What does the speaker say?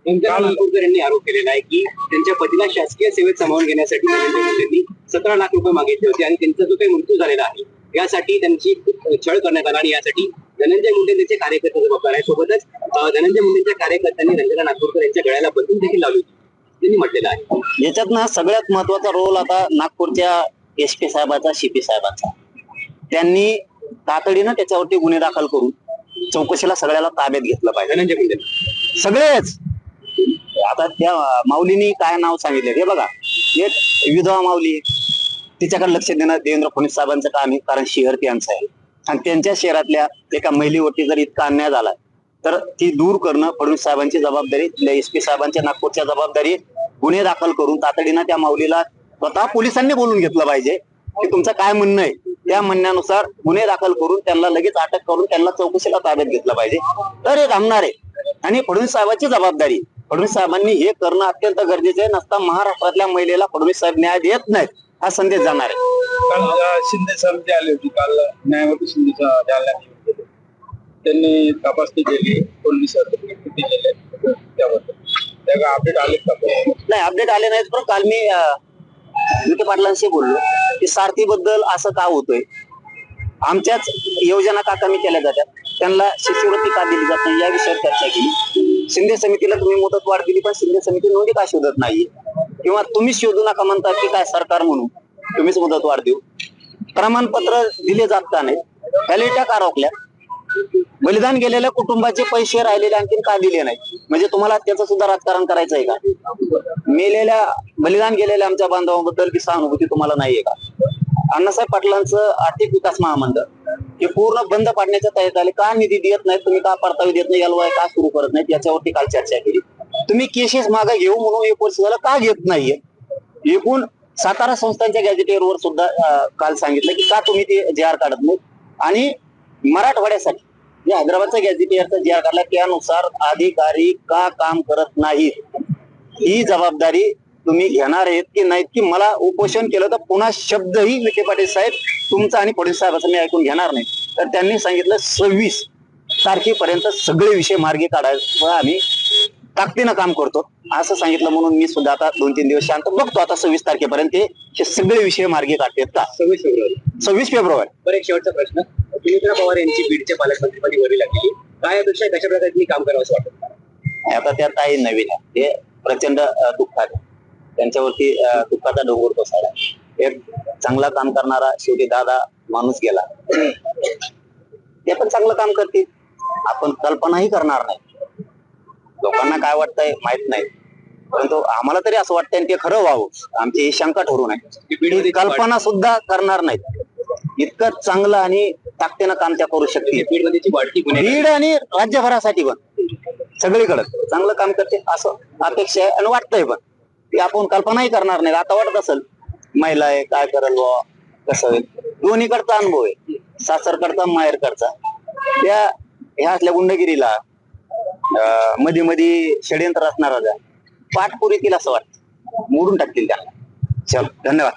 नागपूरकर यांनी आरोप केलेला आहे की त्यांच्या पतीला शासकीय सेवेत सामावून घेण्यासाठी धनंजय मुंडेंनी 17 लाख रुपये मागितले होते आणि त्यांचा जो काही मृत्यू झालेला आहे यासाठी त्यांची छळ करण्यात आला आणि यासाठी धनंजय मुंडे त्यांचे कार्यकर्ते जबाबदार आहे. सोबतच धनंजय मुंडेंच्या कार्यकर्त्यांनी रंजना नागपूरकर यांच्या गळ्याला बंदूक देखील लावली होती त्यांनी म्हटलेलं आहे. याच्यात ना सगळ्यात महत्वाचा रोल आता नागपूरच्या SP साहेबाचा, CP साहेबांचा. त्यांनी तातडीनं त्याच्यावरती गुन्हे दाखल करून चौकशीला सगळ्याला ताब्यात घेतलं पाहिजे. धनंजय मुंडे सगळेच. आता त्या माऊलीनी काय नाव सांगितलं हे बघा, एक विधवा माऊली, तिच्याकडे लक्ष देणं देवेंद्र फडणवीस साहेबांचं काम आहे, कारण शहर त्यांचं आहे आणि त्यांच्या शहरातल्या एका महिलेवरती जर इतका अन्याय झाला तर ती दूर करणं फडणवीस साहेबांची जबाबदारी, SP साहेबांच्या नागपूरच्या जबाबदारी. गुन्हे दाखल करून तातडीनं त्या माऊलीला स्वतः पोलिसांनी बोलून घेतलं पाहिजे की तुमचं काय म्हणणं आहे, त्या म्हणण्यानुसार गुन्हे दाखल करून त्यांना लगेच अटक करून त्यांना चौकशीला ताब्यात घेतलं पाहिजे, तर हे थांबणार आहे. आणि फडणवीस साहेबांची जबाबदारी, फडणवीस साहेबांनी हे करणं अत्यंत गरजेचं आहे. नसता महाराष्ट्रातल्या महिलेला फडणवीस साहेब न्याय देत नाहीत हा संदेश जाणार आहे. काल शिंदे साहेब आले होते, काल न्यायमूर्ती शिंदे जालन्यात त्यांनी तपासणी केली, फडणवीस किती केले त्याबद्दल त्या अपडेट आले का? नाही, अपडेट आले नाहीत. पण काल मी विखे पाटलांशी बोललो की सारथी बद्दल असं का होतंय, आमच्याच योजना का कमी केल्या जातात, त्यांना शिष्यवृत्ती का दिली जात नाही या विषयावर चर्चा केली. शिंदे समितीला तुम्ही मुदत वाढ दिली पण शिंदे समिती नोंदी का शोधत नाहीये, किंवा तुम्ही शोधू नका म्हणतात की काय सरकार म्हणून तुम्हीच मुदत वाढ देऊ. प्रमाणपत्र दिले जात का नाही, व्हॅलिडिटी का रोखल्या, बलिदान गेलेल्या कुटुंबाचे पैसे राहिलेले आणखीन का दिले नाही, म्हणजे तुम्हाला त्याचं सुद्धा राजकारण करायचं आहे का? मेलेल्या बलिदान गेलेल्या आमच्या बांधवांबद्दल की सहानुभूती तुम्हाला नाहीये का? अण्णासाहेब पाटलांचं आर्थिक विकास महामंडळ हे पूर्ण बंद पाडण्याच्या तयारीत आले, का निधी देत नाही तुम्ही, का परतावी देत नाही, LOI का सुरू करत नाहीत, याच्यावरती काल चर्चा केली. तुम्ही केसेस मागे घेऊ म्हणून 1 वर्ष झालं का घेत नाहीये. एकूण सातारा संस्थांच्या गॅजेटियरवर सुद्धा काल सांगितलं की का तुम्ही ते JR काढत नाही. आणि मराठवाड्यासाठी जे हैदराबादचा गॅजेटियरचा JR काढला त्यानुसार अधिकारी का काम करत नाहीत ही जबाबदारी तुम्ही घेणार आहेत की नाहीत, की मला उपोषण केलं तर पुन्हा शब्दही विखे पाटील साहेब तुमचा आणि फडणवीस साहेबांचं मी ऐकून घेणार नाही. तर त्यांनी सांगितलं 26 तारखेपर्यंत सगळे विषय मार्गी काढायचं आम्ही ताकदीनं काम करतो असं सांगितलं. म्हणून मी सुद्धा आता 2-3 दिवस शांत बघतो, आता 26 तारखेपर्यंत हे सगळे विषय मार्गी काढतात का. 26 फेब्रुवारी. बरं, एक शेवटचा प्रश्न. सुनीत्रा पवार यांची बीडचे पालकमंत्रीपदी वरी लागली, काय अपेक्षा कशा प्रकारे तुम्ही काम करावं असं वाटतं? आता त्या ताई नवीन आहे, ते प्रचंड दुःखात आहे, त्यांच्यावरती दुःखाचा डोंगर कोसळला. एक चांगला काम करणारा शेवटी दादा माणूस गेला, ते पण चांगलं काम करतील, आपण कल्पनाही करणार नाही. लोकांना काय वाटतंय माहित नाही, परंतु आम्हाला तरी असं वाटतंय ते खरं व्हावं, आमची ही शंका ठरू नये. कल्पना सुद्धा करणार नाहीत. इतकं चांगलं आणि ताकदीनं काम त्या करू शकतील. बीड आणि राज्यभरासाठी पण सगळीकडे चांगलं काम करते असं अपेक्षा आहे आणि वाटतंय, पण ते आपण कल्पनाही करणार नाही. आता वाटत असेल महिला आहे काय करेल व कसं होईल, दोन्हीकडचा अनुभव आहे, सासरकडचा माहेरकडचा. त्या ह्या असल्या गुंडगिरीला मध्ये मध्ये षडयंत्र असणारा पाठपुरी असं वाटतं, मोडून टाकतील त्यांना. चल, धन्यवाद.